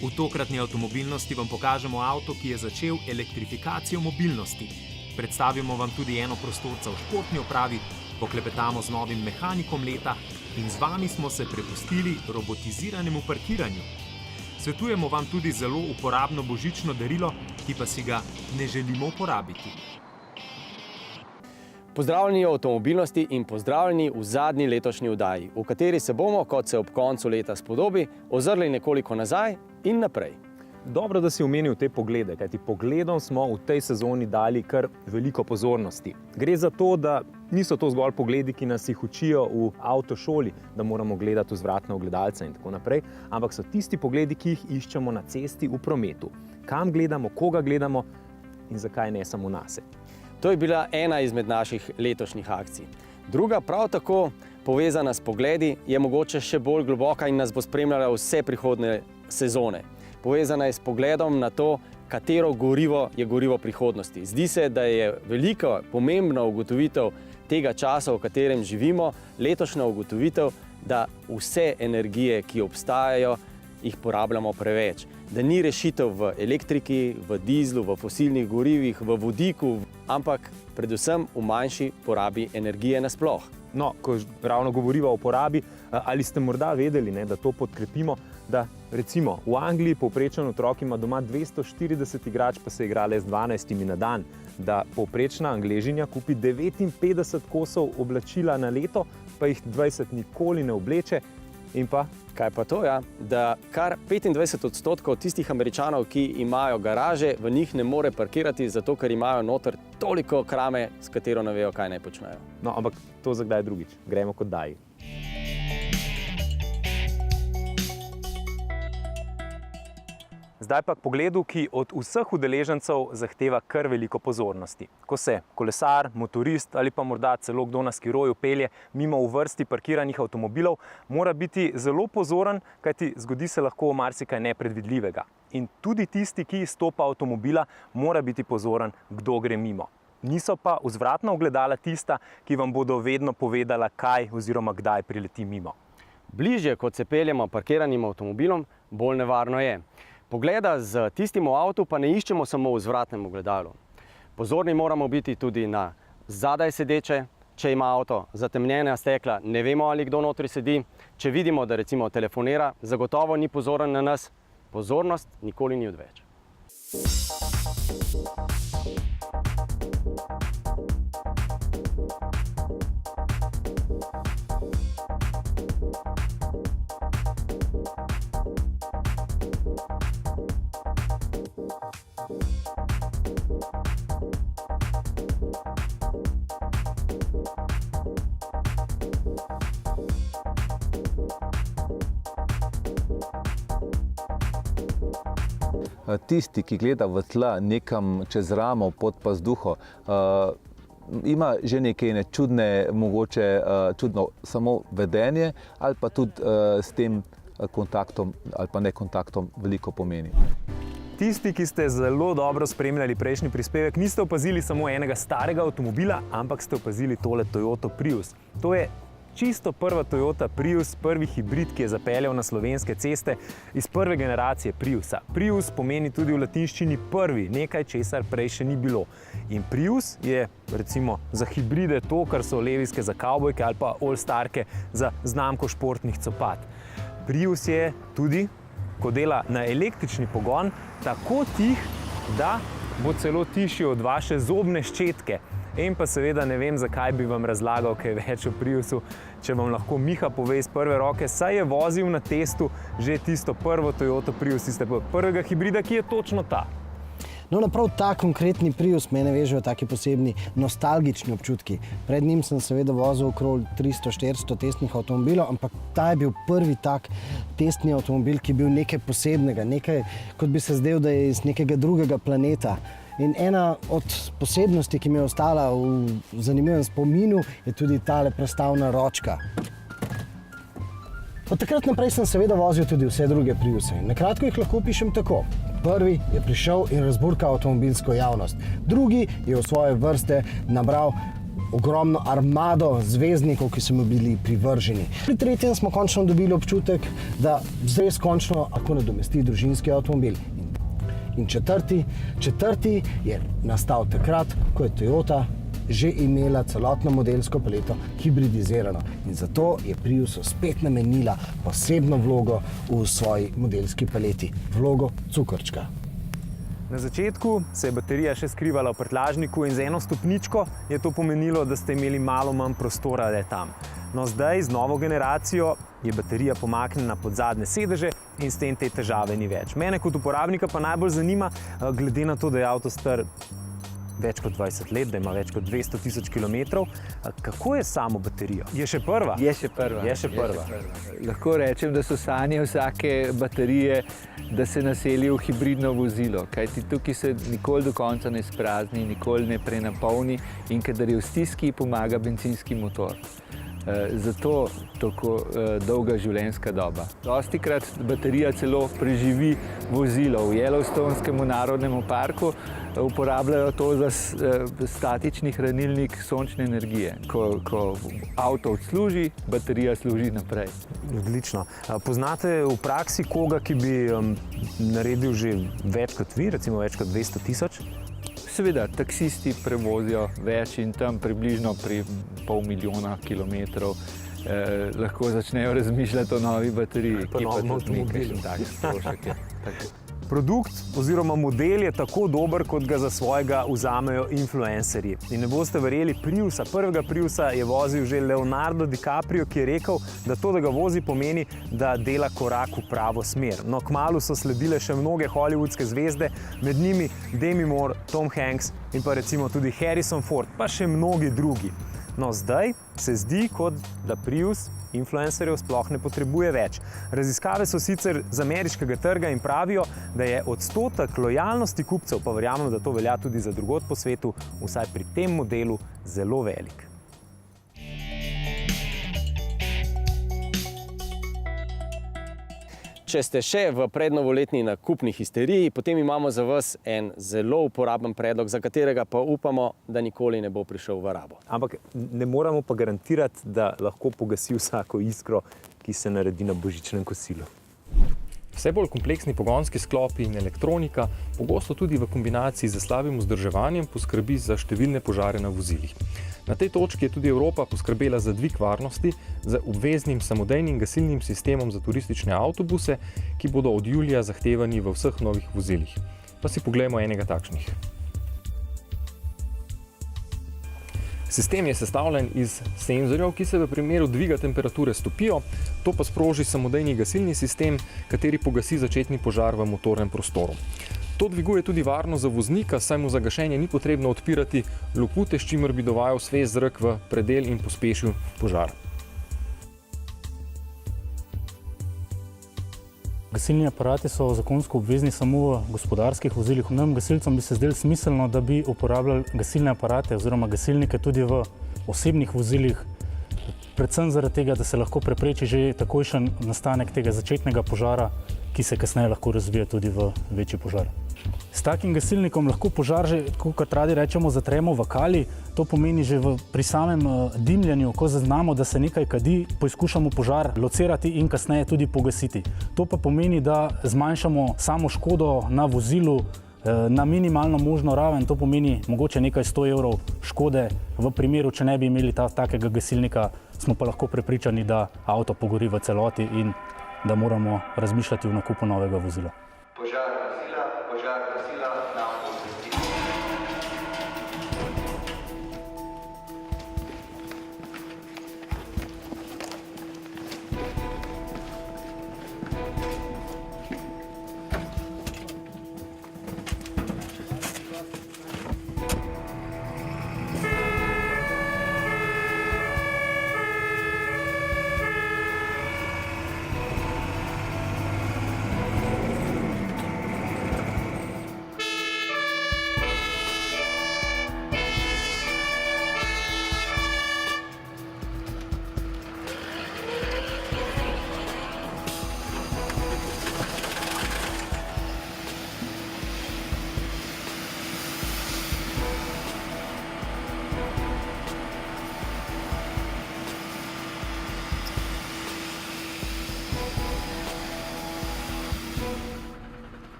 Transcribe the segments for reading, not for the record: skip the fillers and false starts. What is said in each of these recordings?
V tokratni avtomobilnosti vam pokažemo avto, ki je začel elektrifikacijo mobilnosti. Predstavimo vam tudi eno prostorca v športni opravi, poklepetamo z novim mehanikom leta in z vami smo se prepustili robotiziranemu parkiranju. Svetujemo vam tudi zelo uporabno božično darilo, ki pa si ga ne želimo uporabiti. Pozdravljeni v avtomobilnosti in pozdravljeni v zadnji letošnji oddaji, v kateri se bomo, kot se ob koncu leta spodobi, ozrli nekoliko nazaj in naprej. Dobro, da si omenil te poglede, kajti pogledom smo v tej sezoni dali kar veliko pozornosti. Gre za to, da niso to zgolj pogledi, ki nas jih učijo v avtošoli, da moramo gledati vzvratna ogledalca in tako naprej, ampak so tisti pogledi, ki jih iščemo na cesti v prometu. Kam gledamo, koga gledamo in zakaj ne samo nase. To je bila ena izmed naših letošnjih akcij. Druga, prav tako povezana s pogledi, je mogoče še bolj globoka in nas bo spremljala vse prihodnje sezone. Povezana je s pogledom na to, katero gorivo je gorivo prihodnosti. Zdi se, da je velika, pomembna ugotovitev tega časa, v katerem živimo, letošnja ugotovitev, da vse energije, ki obstajajo, jih porabljamo preveč. Da ni rešitev v elektriki, v dizlu, v fosilnih gorivih, v vodiku, ampak predvsem v manjši porabi energije nasploh. No, ko ravno govoriva o porabi, ali ste morda vedeli, da to podkrepimo, da recimo v Angliji povprečen otrok ima doma 240 igrač, pa se igra le z 12 na dan, da povprečna Angležinja kupi 59 kosov oblačila na leto, pa jih 20 nikoli ne obleče. In pa? Kaj pa to, ja? Da kar 25% tistih Američanov, ki imajo garaže, v njih ne more parkirati, zato ker imajo noter toliko krame, s katero ne vejo, kaj naj počnejo. No, ampak to za kdaj drugič. Gremo kot daji. Zdaj pa k pogledu, ki od vseh udeležencev zahteva kar veliko pozornosti. Ko se kolesar, motorist ali pa morda celo kdo na skiroju pelje mimo v vrsti parkiranih avtomobilov, mora biti zelo pozoren, kajti zgodi se lahko marsikaj nepredvidljivega. In tudi tisti, ki izstopa avtomobila, mora biti pozoren, kdo gre mimo. Niso pa vzvratna ogledala tista, ki vam bodo vedno povedala, kaj oziroma kdaj prileti mimo. Bližje, kot se peljemo parkiranim avtomobilom, bolj nevarno je. Pogleda z tistim v avtu pa ne iščemo samo v vzvratnem ogledalu. Pozorni moramo biti tudi na zadaj sedeče, če ima avto zatemnjena stekla, ne vemo, ali kdo notri sedi. Če vidimo, da recimo telefonira, zagotovo ni pozoren na nas. Pozornost nikoli ni odveč. Tisti, ki gleda v tla nekam čez ramo pod pazduho, ima že neke čudne, mogoče čudno samo vedenje ali pa tudi s tem kontaktom ali pa nekontaktom veliko pomeni. Tisti, ki ste zelo dobro spremljali prejšnji prispevek, niste opazili samo enega starega avtomobila, ampak ste opazili tole Toyota Prius. To je čisto prva Toyota Prius, prvi hibrid, ki je zapeljal na slovenske ceste iz prve generacije Priusa. Prius pomeni tudi v latinščini prvi, nekaj, česar prej še ni bilo. In Prius je recimo za hibride to, kar so leviske za kavbojke ali pa all-starke za znamko športnih copat. Prius je tudi, ko dela na električni pogon, tako tih, da bo celo tišji od vaše zobne ščetke. In pa seveda ne vem, zakaj bi vam razlagal kaj več o Priusu, če vam lahko Miha pove iz prve roke, saj je vozil na testu že tisto prvo Toyota Prius, tistega prvega hibrida, ki je točno ta. No, prav ta konkretni Prius mene vežejo taki posebni nostalgični občutki. Pred njim sem seveda vozil okrog 300-400 testnih avtomobilov, ampak ta je bil prvi tak testni avtomobil, ki je bil nekaj posebnega, nekaj, kot bi se zdel, da je iz nekega drugega planeta. In ena od posebnosti, ki mi je ostala v zanimivem spominu, je tudi tale prestavna ročka. Od takrat naprej sem seveda vozil tudi vse druge Priuse. Na kratko jih lahko opišem tako. Prvi je prišel in razburkal avtomobilsko javnost. Drugi je v svoje vrste nabral ogromno armado zvezdnikov, ki so mu bili privrženi. Pri tretjem smo končno dobili občutek, da zdaj končno lahko nadomesti družinski avtomobil. In četrti je nastal takrat, ko je Toyota že imela celotno modelsko paleto hibridizirano. In zato je Priusu spet namenila posebno vlogo v svoji modelski paleti, vlogo cukrčka. Na začetku se je baterija še skrivala v prtljažniku in z eno stopničko je to pomenilo, da ste imeli malo manj prostora le tam. No, zdaj z novo generacijo je baterija pomaknjena pod zadnje sedeže in s tem te težave ni več. Mene kot uporabnika pa najbolj zanima, glede na to, da je avto star več kot 20 let, da ima več kot 200 000 kilometrov. Kako je samo baterijo? Je še prva? Je še prva. Lahko rečem, da so sanje vsake baterije, da se naseli v hibridno vozilo, kajti tukaj se nikoli do konca ne sprazni, nikoli ne prenapolni in kadar je v stiski, pomaga bencinski motor. Zato tako dolga življenjska doba. Dostikrat baterija celo preživi vozilo. V Yellowstoneskemu narodnemu parku uporabljajo to za statični hranilnik sončne energije. Ko avto odsluži, baterija služi naprej. Odlično. Poznate v praksi koga, ki bi naredil že več kot vi, recimo več kot 200 000? Seveda, taksisti prevozijo več in tam približno pri 500 000 kilometrov lahko začnejo razmišljati o novi bateriji, ki pa tudi nekaj tak strošek je. Produkt oziroma model je tako dober, kot ga za svojega vzamejo influencerji. In ne boste verjeli, prvega Priusa je vozil že Leonardo DiCaprio, ki je rekel, da to, da ga vozi, pomeni, da dela korak v pravo smer. No, kmalu so sledile še mnoge hollywoodske zvezde, med njimi Demi Moore, Tom Hanks in pa recimo tudi Harrison Ford, pa še mnogi drugi. No, zdaj se zdi, kot da Prius influencerjev sploh ne potrebuje več. Raziskave so sicer z ameriškega trga in pravijo, da je odstotek lojalnosti kupcev, pa verjamem, da to velja tudi za drugod po svetu, vsaj pri tem modelu zelo velik. Če ste še v prednovoletni nakupni histeriji, potem imamo za vas en zelo uporaben predlog, za katerega pa upamo, da nikoli ne bo prišel v rabo. Ampak ne moramo pa garantirati, da lahko pogasi vsako iskro, ki se naredi na božičnem kosilu. Vse bolj kompleksni pogonski sklopi in elektronika pogosto tudi v kombinaciji z slabim vzdrževanjem poskrbi za številne požare na vozilih. Na tej točki je tudi Evropa poskrbela za dvig varnosti z obveznim samodejnim gasilnim sistemom za turistične avtobuse, ki bodo od julija zahtevani v vseh novih vozilih. Pa si poglejmo enega takšnih. Sistem je sestavljen iz senzorjev, ki se v primeru dviga temperature stopijo, to pa sproži samodejni gasilni sistem, kateri pogasi začetni požar v motornem prostoru. To dviguje tudi varnost za voznika, saj mu za gašenje ni potrebno odpirati lopute, s čimer bi dovajal svež zrak v predel in pospešil požar. Gasilni aparati so zakonsko obvezni samo v gospodarskih vozilih. Nam gasilcem bi se zdelo smiselno, da bi uporabljali gasilne aparate oziroma gasilnike tudi v osebnih vozilih, predvsem zaradi tega, da se lahko prepreči že takojšen nastanek tega začetnega požara, ki se kasneje lahko razvije tudi v večji požar. S takim gasilnikom lahko požar že, kot radi rečemo, zatremo v kali. To pomeni že pri samem dimljenju, ko zaznamo, da se nekaj kadi, poizkušamo požar locirati in kasneje tudi pogasiti. To pa pomeni, da zmanjšamo samo škodo na vozilu na minimalno možno raven. To pomeni mogoče nekaj 100 evrov škode. V primeru, če ne bi imeli takega gasilnika, smo pa lahko prepričani, da avto pogori v celoti in da moramo razmišljati o nakupu novega vozila. Požar gasila na avtocesti.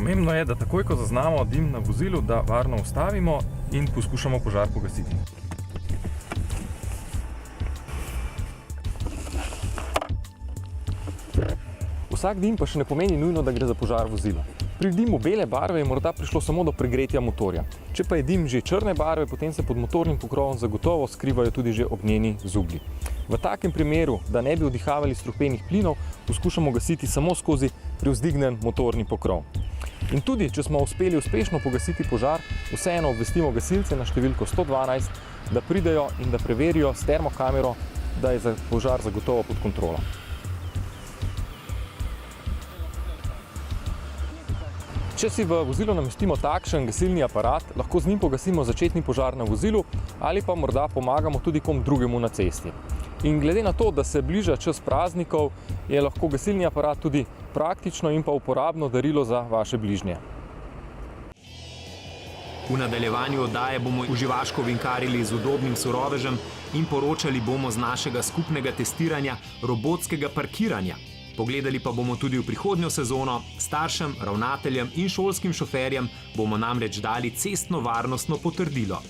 Pomembno je, da takoj, ko zaznamo dim na vozilu, da varno ustavimo in poskušamo požar pogasiti. Vsak dim pa še ne pomeni nujno, da gre za požar vozila. Pri dimu bele barve je morda prišlo samo do pregretja motorja. Če pa je dim že črne barve, potem se pod motornim pokrovom zagotovo skrivajo tudi že ognjeni zublji. V takem primeru, da ne bi vdihavali strupenih plinov, poskušamo gasiti samo skozi privzdignen motorni pokrov. In tudi, če smo uspeli uspešno pogasiti požar, vseeno obvestimo gasilce na številko 112, da pridejo in da preverijo s termokamero, da je požar zagotovo pod kontrolo. Če si v vozilo namestimo takšen gasilni aparat, lahko z njim pogasimo začetni požar na vozilu ali pa morda pomagamo tudi kom drugemu na cesti. In glede na to, da se bliža čas praznikov, je lahko gasilni aparat tudi praktično in pa uporabno darilo za vaše bližnje. V nadaljevanju oddaje bomo uživaško vinkarili z udobnim surovežem in poročali bomo z našega skupnega testiranja robotskega parkiranja. Pogledali pa bomo tudi v prihodnjo sezono, staršem, ravnateljem in šolskim šoferjem bomo namreč dali cestno varnostno potrdilo.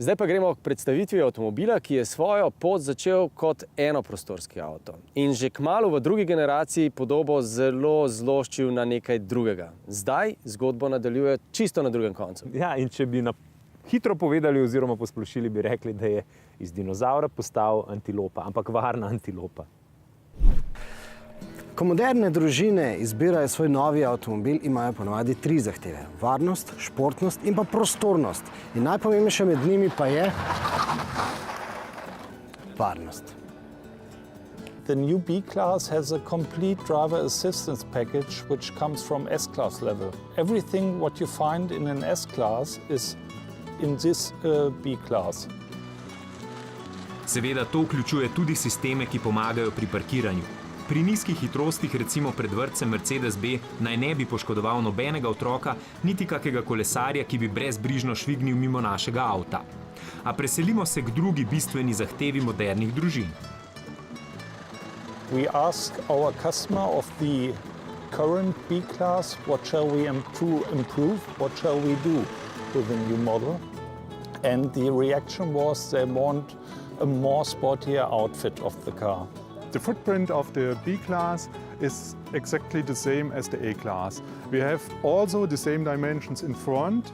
Zdaj pa gremo k predstavitvi avtomobila, ki je svojo pot začel kot enoprostorski avto. In že kmalu v drugi generaciji podobo zelo zloščil na nekaj drugega. Zdaj zgodbo nadaljuje čisto na drugem koncu. Ja, in če bi hitro povedali oziroma posplošili, bi rekli, da je iz dinozavra postal antilopa, ampak varna antilopa. Ko moderne družine izbirajo svoj novi avtomobil, imajo ponavadi 3 zahteve. Varnost, športnost in pa prostornost. In najpomembnejša med njimi pa je varnost. The new B-Class has a complete driver assistance package which comes from S-Class level. Everything what you find in an S-Class is in this B-Class. Seveda to vključuje tudi sisteme, ki pomagajo pri parkiranju. Pri nizkih hitrostih, recimo pred vrtcem Mercedes B, naj ne bi poškodoval nobenega otroka, niti kakega kolesarja, ki bi brezbrižno švignil mimo našega avta. A preselimo se k drugi bistveni zahtevi modernih družin. We ask our customer of the current B-Class, what shall we improve, what shall we do with the new model? And the reaction was they want a more sportier outfit of the car. The footprint of the B-Class is exactly the same as the A-Class. We have also the same dimensions in front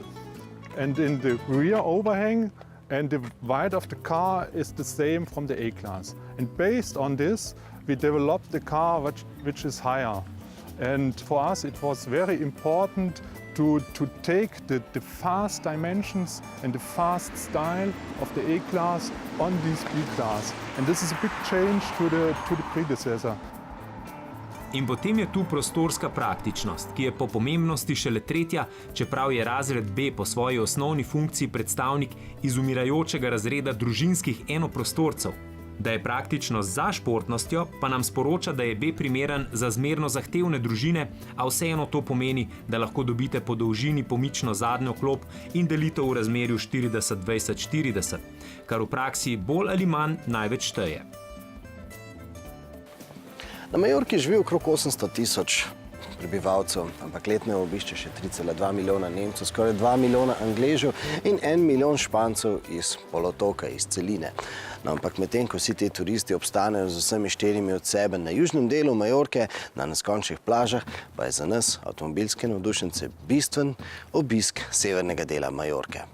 and in the rear overhang, and the weight of the car is the same from the A-Class. And based on this, we developed the car which is higher. And for us it was very important to take the fast dimensions and the fast style of the A-Class on this B-Class. And this is a big change to the predecessor. In potem je tu prostorska praktičnost, ki je po pomembnosti šele tretja, čeprav je razred B po svoji osnovni funkciji predstavnik izumirajočega razreda družinskih enoprostorcev. Da je praktičnost za športnostjo, pa nam sporoča, da je B primeren za zmerno zahtevne družine, a vseeno to pomeni, da lahko dobite po dolžini pomično zadnjo klop in delitev v razmerju 40-20-40, kar v praksi bolj ali manj največ šteje. Na Majorki živi okrog 800.000 prebivalcev, ampak letno obišče še 3,2 milijona Nemcev, skoraj 2 milijona Angležev in 1 milijon Špancev iz polotoka, iz celine. No, ampak medtem, ko vsi ti turisti obstanejo z vsemi 4 od sebe na južnem delu Majorke, na neskončnih plažah, pa je za nas, avtomobilske navdušence, bistven obisk severnega dela Majorke.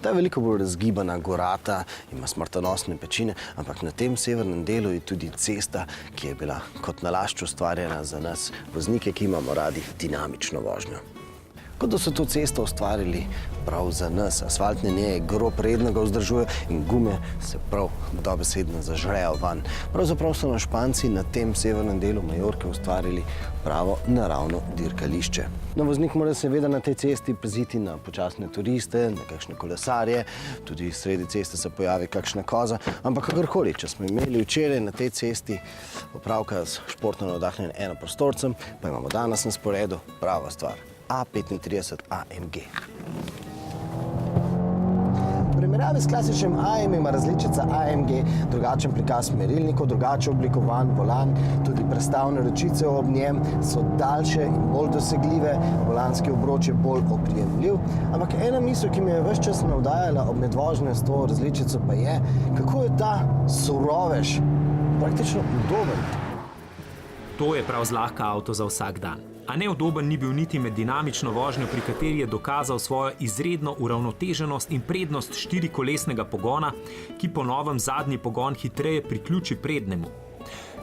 Ta je veliko bolj razgibana, gorata, ima smrtonosne pečine, ampak na tem severnem delu je tudi cesta, ki je bila kot nalašč ustvarjena za nas, voznike, ki imamo radi dinamično vožnjo. Kot da so to cesto ustvarili prav za nas. Asfaltne njeje grob redno ga vzdržujejo in gume se prav dobesedno zažrejo van. Pravzaprav so Španci na tem severnem delu Majorke ustvarili pravo naravno dirkališče. No, voznik mora seveda na tej cesti paziti na počasne turiste, na kakšne kolesarje, tudi sredi ceste se pojavi kakšna koza, ampak kakorkoli, če smo imeli včeraj na tej cesti opravka s športno navdahnjenim enoprostorcem, pa imamo danes na sporedu prava stvar. A35 AMG. V primerjavi s klasičnim AM ima različica AMG drugačen prikaz merilnikov, drugače oblikovan volan, tudi prestavne ročice ob njem so daljše in bolj dosegljive, volanski obroč je bolj oprijemljiv, ampak ena misel, ki me je ves čas navdajala ob medvožnju s to različico pa je, kako je ta surovež praktično udoben. To je prav zlahka avto za vsak dan. A neudoben ni bil niti med dinamično vožnjo, pri kateri je dokazal svojo izredno uravnoteženost in prednost štirikolesnega pogona, ki po novem zadnji pogon hitreje priključi prednjemu.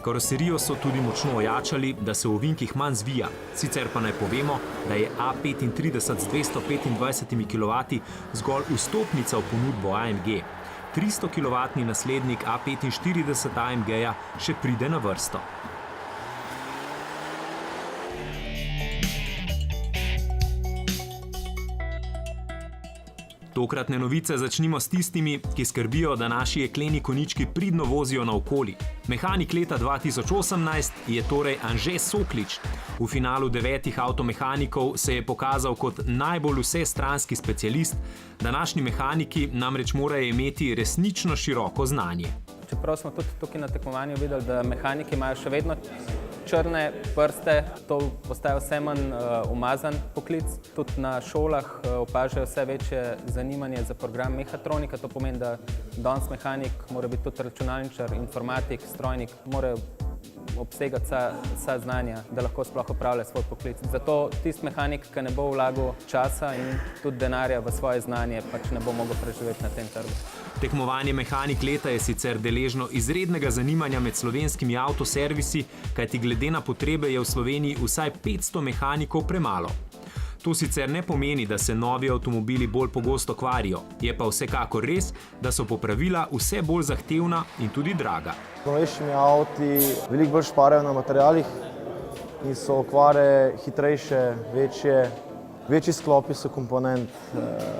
Karoserijo so tudi močno ojačali, da se v ovinkih manj zvija. Sicer pa naj povemo, da je A35 z 225 kW zgolj vstopnica v ponudbo AMG. 300 kW naslednik A45 AMG-ja še pride na vrsto. Tokratne novice začnimo s tistimi, ki skrbijo, da naši jekleni konjički pridno vozijo naokoli. Mehanik leta 2018 je torej Anže Soklič. V finalu 9 avtomehanikov se je pokazal kot najbolj vsestranski specialist. Današnji mehaniki namreč morajo imeti resnično široko znanje. Čeprav smo tudi tukaj na tekmovanju videli, da mehaniki imajo še vedno črne prste, to postaja vse manj umazan poklic. Tudi na šolah opažajo vse večje zanimanje za program mehatronika. To pomeni, da danes mehanik mora biti tudi računalničar, informatik, strojnik, mora obsegati vsa znanja, da lahko sploh opravlja svoj poklic. Zato tisti mehanik, ki ne bo vlagal časa in tudi denarja v svoje znanje, pač ne bo mogel preživeti na tem trgu. Tekmovanje Mehanik leta je sicer deležno izrednega zanimanja med slovenskimi avtoservisi, kajti glede na potrebe je v Sloveniji vsaj 500 mehanikov premalo. To sicer ne pomeni, da se novi avtomobili bolj pogosto kvarijo, je pa vsekakor res, da so popravila vse bolj zahtevna in tudi draga. Novejšimi avti veliko bolj šparajo na materialih in so okvare hitrejše, večji sklopi so komponent,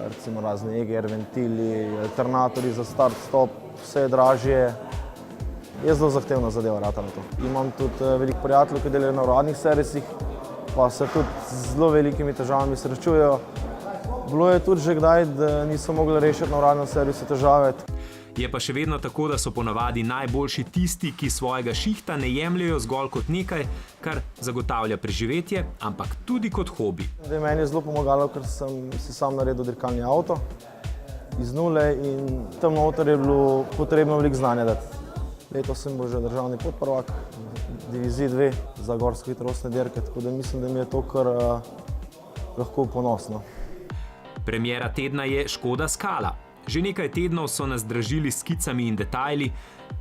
recimo razni EGR, ventili, alternatorji za start-stop, vse je dražje. Je zelo zahtevna zadeva rata na to. Imam tudi veliko prijateljev, ki delajo na uradnih servisih, pa se tudi z zelo velikimi težavami srečujejo. Bilo je tudi že kdaj, da niso mogli rešiti na uradnem servisu težave. Je pa še vedno tako, da so ponavadi najboljši tisti, ki svojega šihta ne jemljajo zgolj kot nekaj, kar zagotavlja preživetje, ampak tudi kot hobi. Meni je zelo pomagalo, ker sem si sam naredil dirkalni avto iz nule in tam noter je bilo potrebno veliko znanja dati. Letos sem bil že državni podprvak v diviziji 2 za gorsko hitrostne dirke, tako da mislim, da mi je to kar lahko ponosno. Premiera tedna je Škoda Scala. Že nekaj tednov so nas dražili s skicami in detajli,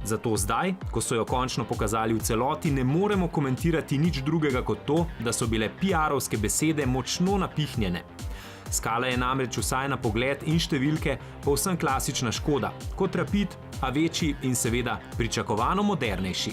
zato zdaj, ko so jo končno pokazali v celoti, ne moremo komentirati nič drugega kot to, da so bile PR-ovske besede močno napihnjene. Scala je namreč vsaj na pogled in številke povsem klasična Škoda, kot Rapid, a večji in seveda pričakovano modernejši.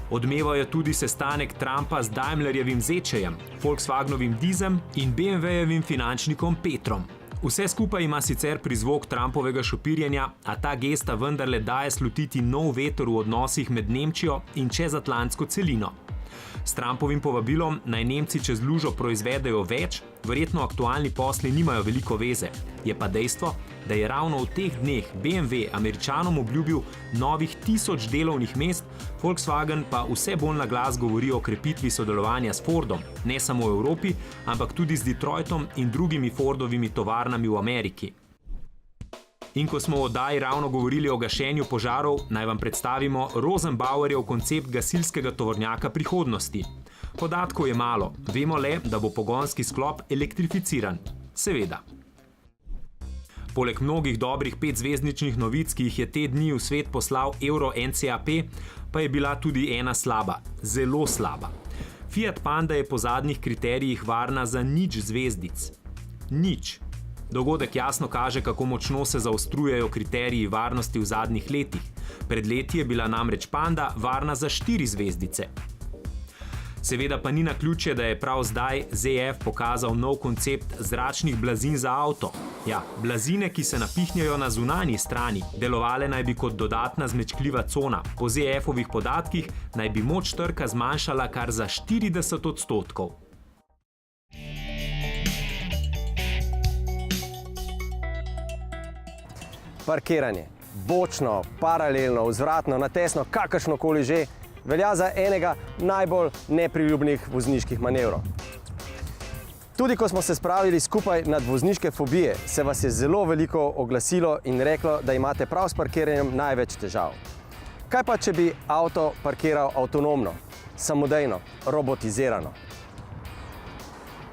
Odmevajo tudi sestanek Trumpa z Daimlerjevim Zečejem, Volkswagenovim Dizem in BMW-jevim finančnikom Petrom. Vse skupaj ima sicer prizvok Trumpovega šopirjenja, a ta gesta vendarle daje slutiti nov veter v odnosih med Nemčijo in čezatlantsko celino. S Trumpovim povabilom naj Nemci čez lužo proizvedejo več, verjetno aktualni posli nimajo veliko veze. Je pa dejstvo, da je ravno v teh dneh BMW Američanom obljubil novih 1000 delovnih mest, Volkswagen pa vse bolj na glas govori o krepitvi sodelovanja s Fordom, ne samo v Evropi, ampak tudi z Detroitom in drugimi Fordovimi tovarnami v Ameriki. In ko smo v oddaji ravno govorili o gašenju požarov, naj vam predstavimo Rosenbauerjev koncept gasilskega tovornjaka prihodnosti. Podatkov je malo, vemo le, da bo pogonski sklop elektrificiran. Seveda. Poleg mnogih dobrih 5-zvezdničnih novic, ki jih je te dni v svet poslal Euro NCAP, pa je bila tudi ena slaba, zelo slaba. Fiat Panda je po zadnjih kriterijih varna za 0 zvezdic. Nič. Dogodek jasno kaže, kako močno se zaostrujejo kriteriji varnosti v zadnjih letih. Pred leti je bila namreč Panda varna za 4 zvezdice. Seveda pa ni naključje, da je prav zdaj ZF pokazal nov koncept zračnih blazin za avto. Ja, blazine, ki se napihnjajo na zunanji strani, delovale naj bi kot dodatna zmečkljiva cona. Po ZF-ovih podatkih naj bi moč trka zmanjšala kar za 40%. Parkiranje, bočno, paralelno, vzvratno, natesno, kakršnokoli že, velja za enega najbolj nepriljubljenih vozniških manevrov. Tudi ko smo se spravili skupaj nad vozniške fobije, se vas je zelo veliko oglasilo in reklo, da imate prav s parkiranjem največ težav. Kaj pa, če bi avto parkiral avtonomno, samodejno, robotizirano?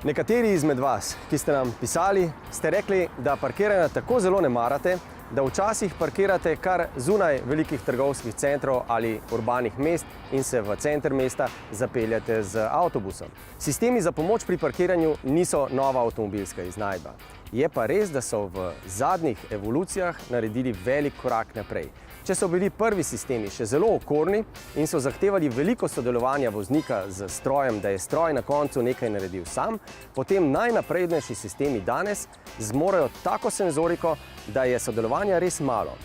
Nekateri izmed vas, ki ste nam pisali, ste rekli, da parkiranja tako zelo ne marate, da včasih parkirate kar zunaj velikih trgovskih centrov ali urbanih mest in se v center mesta zapeljate z avtobusom. Sistemi za pomoč pri parkiranju niso nova avtomobilska iznajdba. Je pa res, da so v zadnjih evolucijah naredili velik korak naprej. Če so bili prvi sistemi še zelo okorni in so zahtevali veliko sodelovanja voznika z strojem, da je stroj na koncu nekaj naredil sam, potem najnaprednejši sistemi danes zmorejo tako senzoriko, da je sodelovanja res malo.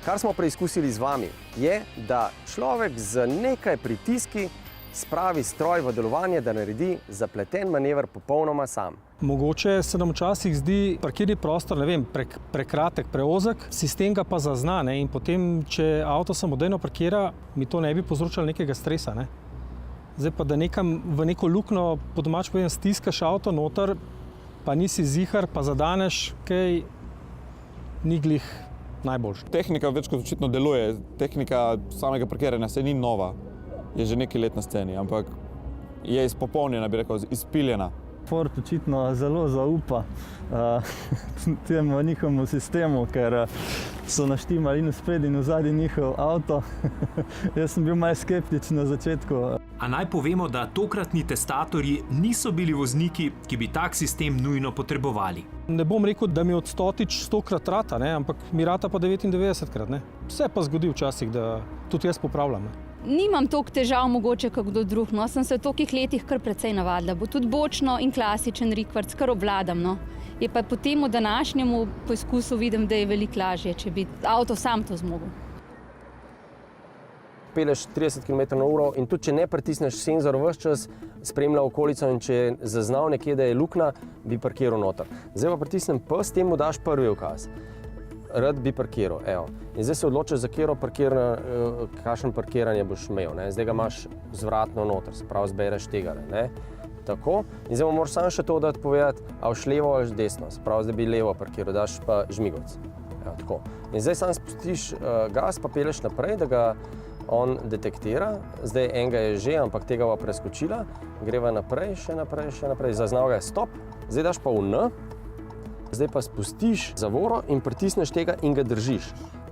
Kar smo preizkusili z vami, je, da človek z nekaj pritiski spravi stroj v delovanje, da naredi zapleten manever popolnoma sam. Mogoče se nam včasih zdi parkirni prostor, ne vem, prekratek, preozek, sistem ga pa zazna, ne, in potem, če avto samodejno parkira, mi to ne bi povzročalo nekega stresa, ne. Zdaj pa, da nekam v neko luknjo, po domač povem, stiskaš avto noter, pa nisi zihar, pa zadaneš, kaj ni glih najboljše. Tehnika več kot očitno deluje. Tehnika samega parkiranja se ni nova, je že nekaj let na sceni, ampak je izpopolnjena, bi rekel, izpiljena. Ford očitno zelo zaupa temu njihovemu sistemu, ker so naštimali in spredaj in vzadaj njihov avto. Jaz sem bil malo skeptičen na začetku. A naj povemo, da tokratni testatorji niso bili vozniki, ki bi tak sistem nujno potrebovali. Ne bom rekel, da mi od 100-krat rata, ne, ampak mi rata pa 99-krat. Ne. Vse pa zgodi včasih, da tudi jaz popravljam. Ne. Nimam toliko težav mogoče kot kdo drug, no. Sem se v tolikih letih kar precej navadila. Bo tudi bočno in klasičen rikverc, kar obvladam. No. Je pa potem v današnjemu poizkusu vidim, da je veliko lažje, če bi avto sam to zmogel. Peleš 30 km/h in tudi če ne pritisneš senzor ves čas, spremlja okolico in če je zaznal nekje, da je luknja, bi parkiral noter. Zdaj pa pritisnem P, s tem mu daš prvi ukaz. Rad bi parkiral, evo. In zdaj se odločiš, za kakšen parkiranje boš imel, ne. Zdaj ga imaš zvratno noter, se pravi zbereš tega, ne. Tako. In zdaj moraš samo še to dati povedati, a boš levo ali desno, se pravi, zdaj bi levo parkiral, daš pa žmigovec. Evo, tako. In zdaj samo spustiš gas, pa peleš naprej, da ga on detektira. Zdaj enega je že, ampak tega bo preskočila. Greva naprej, še naprej, zaznal ga je stop. Zdaj daš pa v N. Zdaj pa spustiš zavoro in pritisneš tega in ga držiš.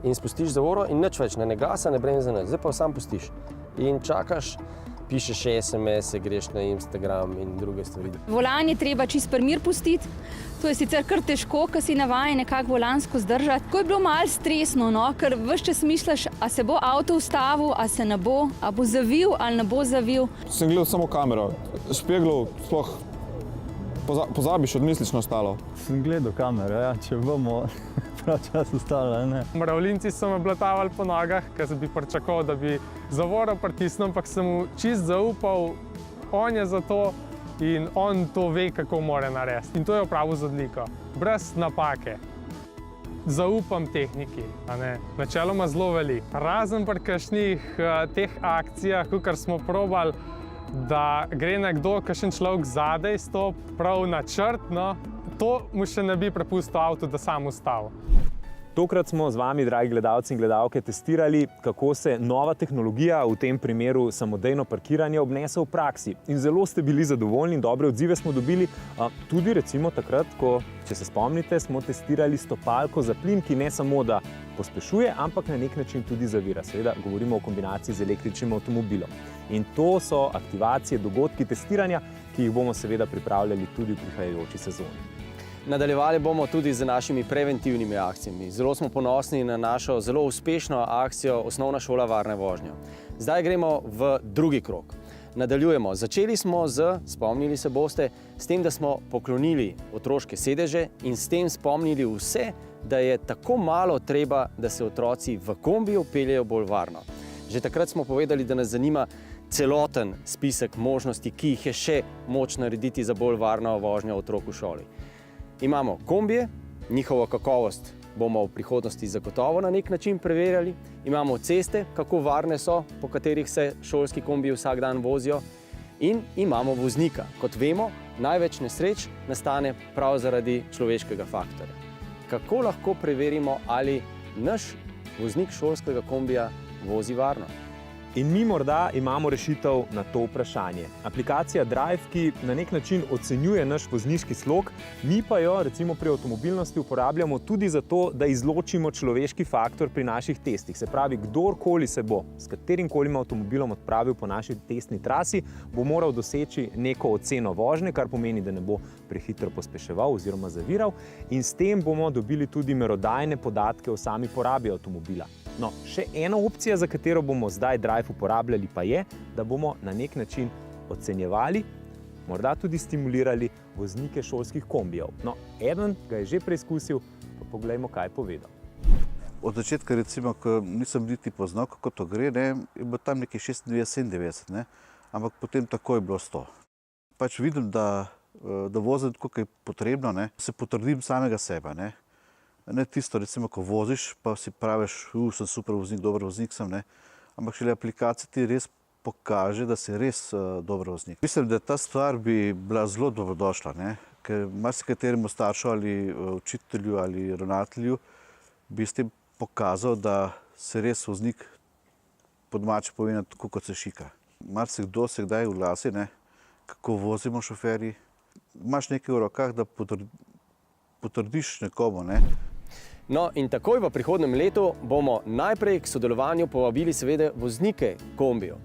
In spustiš zavoro in nič več, ne gasa, ne bremze, nič. Zdaj pa sam pustiš. In čakaš, pišeš SMS-e, greš na Instagram in druge stvari. Volan je treba čist primir pustiti. To je sicer kar težko, ker si navajen nekako volansko zdržati. Ko je bilo malo stresno, no, ker ves čas misliš, a se bo avto ustavil, a se ne bo, a bo zavil ali ne bo zavil. Sem gledal samo kamero, špeglov sploh pozabiš, odmisliš na ostalo. Sem gledal kamero, ja, če bomo prav čas ustavili, ne. Mravljinci so me blatavali po nogah, ker bi pričakoval, da bi zavoro pritisnil, ampak sem mu čist zaupal, on je za to in on to ve, kako mora narediti. In to je opravil z odliko, brez napake. Zaupam tehniki, a ne, načeloma zelo veliko. Razen pri kakšnih teh akcijah, kakor smo probali, da gre nekdo, kakšen človek zadaj stop, prav načrtno, to mu še ne bi prepustil avtu, da sam ustavi. Tokrat smo z vami, dragi gledalci in gledalke, testirali, kako se nova tehnologija, v tem primeru samodejno parkiranje, obnese v praksi. In zelo ste bili zadovoljni in dobre odzive smo dobili, tudi recimo takrat, ko, če se spomnite, smo testirali stopalko za plin, ki ne samo da pospešuje, ampak na nek način tudi zavira. Seveda govorimo o kombinaciji z električnim avtomobilom. In to so aktivacije, dogodki testiranja, ki jih bomo seveda pripravljali tudi v prihajajoči sezoni. Nadaljevali bomo tudi z našimi preventivnimi akcijami. Zelo smo ponosni na našo zelo uspešno akcijo Osnovna šola varne vožnje. Zdaj gremo v drugi krog. Nadaljujemo. Začeli smo spomnili se boste, s tem, da smo poklonili otroške sedeže in s tem spomnili vse, da je tako malo treba, da se otroci v kombiju peljejo bolj varno. Že takrat smo povedali, da nas zanima celoten spisek možnosti, ki jih je še moč narediti za bolj varno vožnjo otrok v šoli. Imamo kombije, njihovo kakovost bomo v prihodnosti zagotovo na nek način preverjali. Imamo ceste, kako varne so, po katerih se šolski kombiji vsak dan vozijo, in imamo voznika. Kot vemo, največ nesreč nastane prav zaradi človeškega faktorja. Kako lahko preverimo, ali naš voznik šolskega kombija vozi varno? In mi morda imamo rešitev na to vprašanje. Aplikacija Drive, ki na nek način ocenjuje naš vozniški slog, mi pa jo recimo pri avtomobilnosti uporabljamo tudi zato, da izločimo človeški faktor pri naših testih. Se pravi, kdorkoli se bo s katerimkoli avtomobilom odpravil po naši testni trasi, bo moral doseči neko oceno vožnje, kar pomeni, da ne bo prehitro pospeševal oziroma zaviral, in s tem bomo dobili tudi merodajne podatke o sami porabi avtomobila. No, še ena opcija, za katero bomo zdaj Drive uporabljali, pa je, da bomo na nek način ocenjevali, morda tudi stimulirali voznike šolskih kombijev. No, eden ga je že preizkusil, pa poglejmo, kaj je povedal. Od začetka, recimo, ko nisem niti poznal, kako to gre, ne, je bilo tam nekaj 96, ne, ampak potem tako je bilo 100. Pač vidim, da vozim tako, kot je potrebno, ne, se potrdim samega sebe, ne. Ne tisto, recimo, ko voziš, pa si praviš, sem super voznik, dober voznik sem, ne. Ampak šele aplikacija ti res pokaže, da si res dober voznik. Mislim, da ta stvar bi bila zelo dobrodošla, ne, ker marsikateremu staršu ali učitelju ali ravnatelju bi s tem pokazal, da se res voznik po domače povedano tako, kot se šika. Marsikdo se kdaj oglasi, ne, kako vozimo šoferji. Imaš nekaj v rokah, da potrdiš nekomu, ne. No, in takoj v prihodnjem letu bomo najprej k sodelovanju povabili seveda voznike kombijev.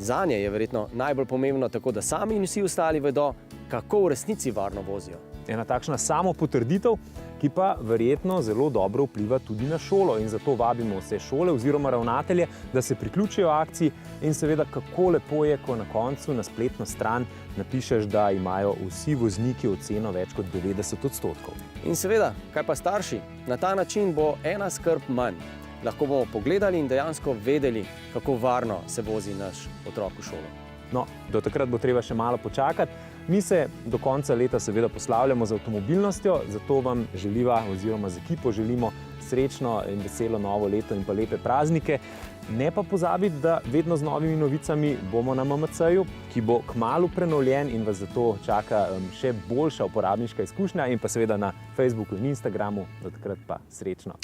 Zanje je verjetno najbolj pomembno tako, da sami in vsi ostali vedo, kako v resnici varno vozijo. Ena takšna samopotrditev, ki pa verjetno zelo dobro vpliva tudi na šolo, in zato vabimo vse šole oziroma ravnatelje, da se priključijo akciji, in seveda kako lepo je, ko na koncu na spletno stran napišeš, da imajo vsi vozniki oceno več kot 90%. In seveda, kaj pa starši? Na ta način bo ena skrb manj. Lahko bomo pogledali in dejansko vedeli, kako varno se vozi naš otrok v šolo. No, do takrat bo treba še malo počakati. Mi se do konca leta seveda poslavljamo z avtomobilnostjo, zato vam želiva oziroma z ekipo želimo srečno in veselo novo leto in pa lepe praznike. Ne pa pozabiti, da vedno z novimi novicami bomo na MMC-ju, ki bo kmalu prenovljen in vas zato čaka še boljša uporabniška izkušnja, in pa seveda na Facebooku in Instagramu. Do takrat pa srečno!